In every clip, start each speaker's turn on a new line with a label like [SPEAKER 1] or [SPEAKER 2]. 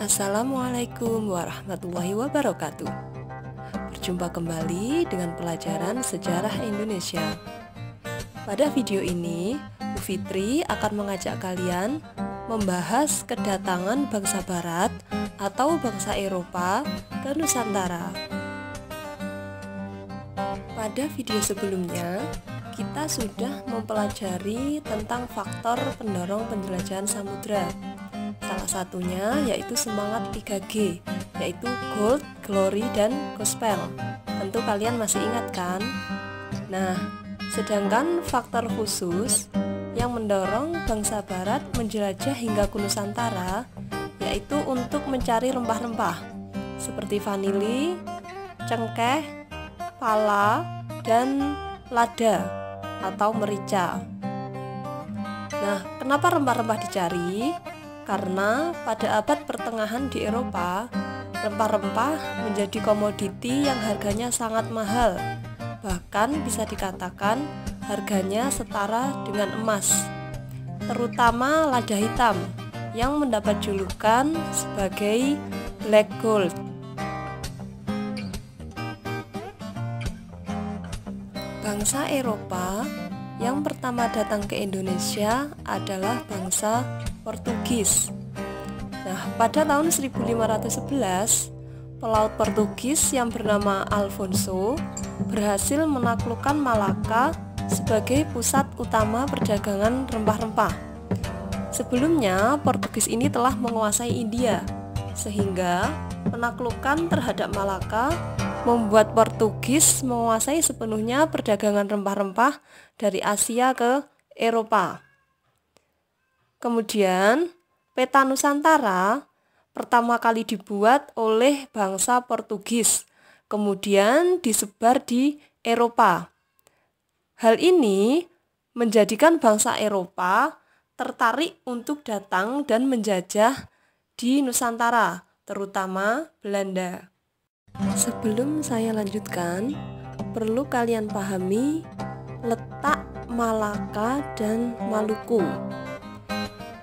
[SPEAKER 1] Assalamualaikum warahmatullahi wabarakatuh. Berjumpa kembali dengan pelajaran sejarah Indonesia. Pada video ini, Bu Fitri akan mengajak kalian membahas kedatangan bangsa Barat atau bangsa Eropa ke Nusantara. Pada video sebelumnya, kita sudah mempelajari tentang faktor pendorong penjelajahan samudra. Salah satunya yaitu semangat 3G, yaitu Gold, Glory, dan Gospel. Tentu kalian masih ingat kan? Nah, sedangkan faktor khusus yang mendorong bangsa Barat menjelajah hingga ke Nusantara yaitu untuk mencari rempah-rempah seperti vanili, cengkeh, pala, dan lada atau merica. Nah, kenapa rempah-rempah dicari? Karena pada abad pertengahan di Eropa, rempah-rempah menjadi komoditi yang harganya sangat mahal. Bahkan bisa dikatakan harganya setara dengan emas. Terutama lada hitam yang mendapat julukan sebagai black gold. Bangsa Eropa yang pertama datang ke Indonesia adalah bangsa Portugis. Nah, pada tahun 1511, pelaut Portugis yang bernama Alfonso berhasil menaklukkan Malaka sebagai pusat utama perdagangan rempah-rempah. Sebelumnya, Portugis ini telah menguasai India, sehingga penaklukan terhadap Malaka membuat Portugis menguasai sepenuhnya perdagangan rempah-rempah dari Asia ke Eropa. Kemudian, peta Nusantara pertama kali dibuat oleh bangsa Portugis, kemudian disebar di Eropa. Hal ini menjadikan bangsa Eropa tertarik untuk datang dan menjajah di Nusantara, terutama Belanda. Sebelum saya lanjutkan, perlu kalian pahami letak Malaka dan Maluku.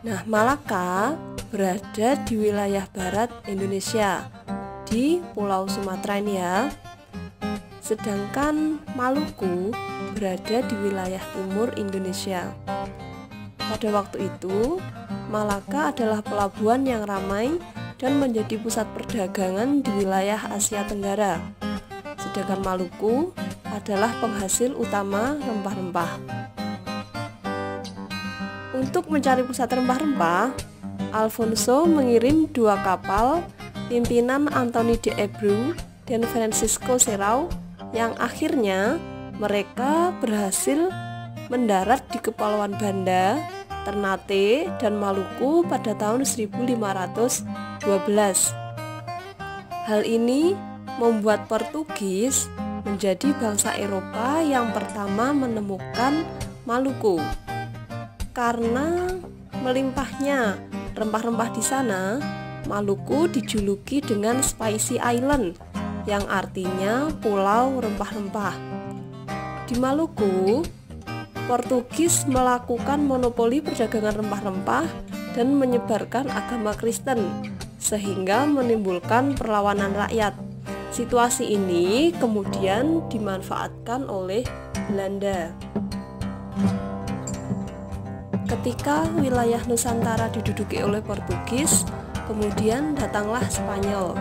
[SPEAKER 1] Nah, Malaka berada di wilayah barat Indonesia, di Pulau Sumatera ini ya. Sedangkan Maluku berada di wilayah timur Indonesia. Pada waktu itu, Malaka adalah pelabuhan yang ramai dan menjadi pusat perdagangan di wilayah Asia Tenggara. Sedangkan Maluku adalah penghasil utama rempah-rempah. Untuk mencari pusat rempah-rempah, Alfonso mengirim 2 kapal pimpinan Anthony de Abreu dan Francisco Serrao yang akhirnya mereka berhasil mendarat di Kepulauan Banda, Ternate, dan Maluku pada tahun 1512. Hal ini membuat Portugis menjadi bangsa Eropa yang pertama menemukan Maluku. Karena melimpahnya rempah-rempah di sana, Maluku dijuluki dengan Spicy Island, yang artinya pulau rempah-rempah. Di Maluku, Portugis melakukan monopoli perdagangan rempah-rempah dan menyebarkan agama Kristen, sehingga menimbulkan perlawanan rakyat. Situasi ini kemudian dimanfaatkan oleh Belanda. Ketika wilayah Nusantara diduduki oleh Portugis, kemudian datanglah Spanyol.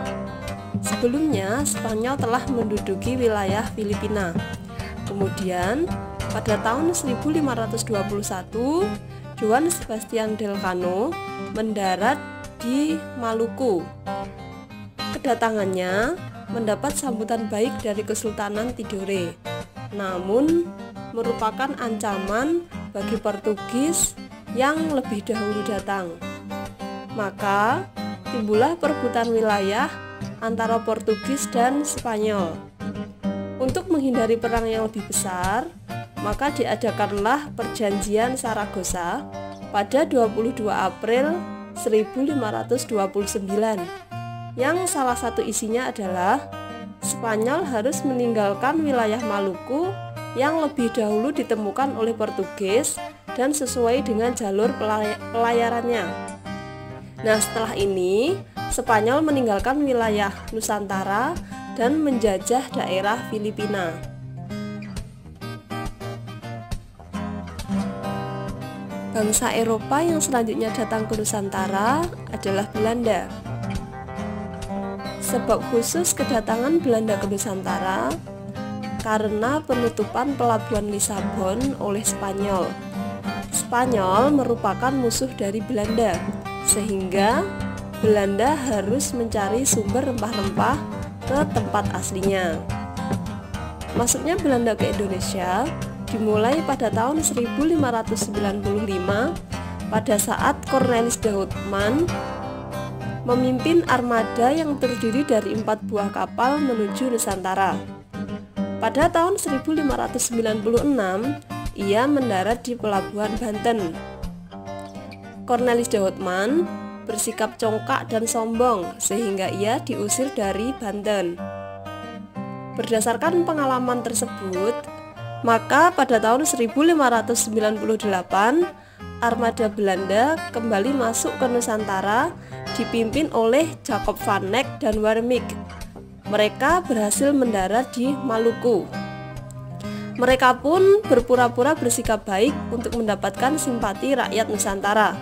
[SPEAKER 1] Sebelumnya, Spanyol telah menduduki wilayah Filipina. Kemudian, pada tahun 1521, Juan Sebastian Elcano mendarat di Maluku. Kedatangannya mendapat sambutan baik dari Kesultanan Tidore, namun merupakan ancaman bagi Portugis yang lebih dahulu datang. Maka timbullah perebutan wilayah antara Portugis dan Spanyol. Untuk menghindari perang yang lebih besar, maka diadakanlah Perjanjian Saragossa pada 22 April 1529, yang salah satu isinya adalah Spanyol harus meninggalkan wilayah Maluku yang lebih dahulu ditemukan oleh Portugis dan sesuai dengan jalur pelayarannya. Nah, setelah ini Spanyol meninggalkan wilayah Nusantara dan menjajah daerah Filipina. Bangsa Eropa yang selanjutnya datang ke Nusantara adalah Belanda. Sebab khusus kedatangan Belanda ke Nusantara karena penutupan pelabuhan Lisabon oleh Spanyol. Spanyol merupakan musuh dari Belanda, sehingga Belanda harus mencari sumber rempah-rempah ke tempat aslinya. Masuknya Belanda ke Indonesia dimulai pada tahun 1595 pada saat Cornelis de Houtman memimpin armada yang terdiri dari 4 buah kapal menuju Nusantara. Pada tahun 1596 ia mendarat di pelabuhan Banten. Cornelis de Houtman bersikap congkak dan sombong sehingga ia diusir dari Banten. Berdasarkan pengalaman tersebut, maka pada tahun 1598 armada Belanda kembali masuk ke Nusantara dipimpin oleh Jacob van Eyck dan Warmik. Mereka berhasil mendarat di Maluku. Mereka pun berpura-pura bersikap baik untuk mendapatkan simpati rakyat Nusantara,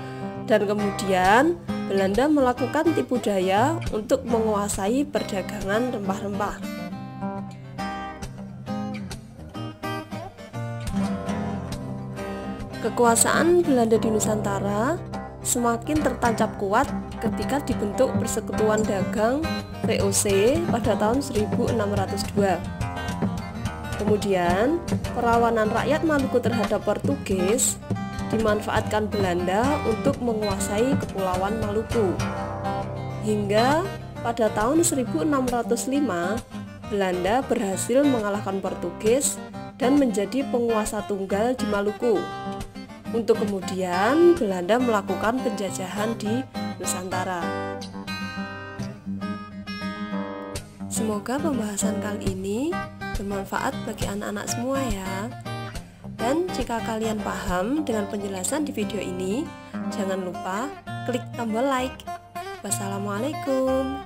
[SPEAKER 1] dan kemudian Belanda melakukan tipu daya untuk menguasai perdagangan rempah-rempah. Kekuasaan Belanda di Nusantara semakin tertancap kuat ketika dibentuk Persekutuan Dagang VOC pada tahun 1602. Kemudian, perlawanan rakyat Maluku terhadap Portugis dimanfaatkan Belanda untuk menguasai Kepulauan Maluku. Hingga pada tahun 1605, Belanda berhasil mengalahkan Portugis dan menjadi penguasa tunggal di Maluku. Untuk kemudian Belanda melakukan penjajahan di Nusantara. Semoga pembahasan kali ini bermanfaat bagi anak-anak semua ya. Dan jika kalian paham dengan penjelasan di video ini, jangan lupa klik tombol like. Wassalamualaikum.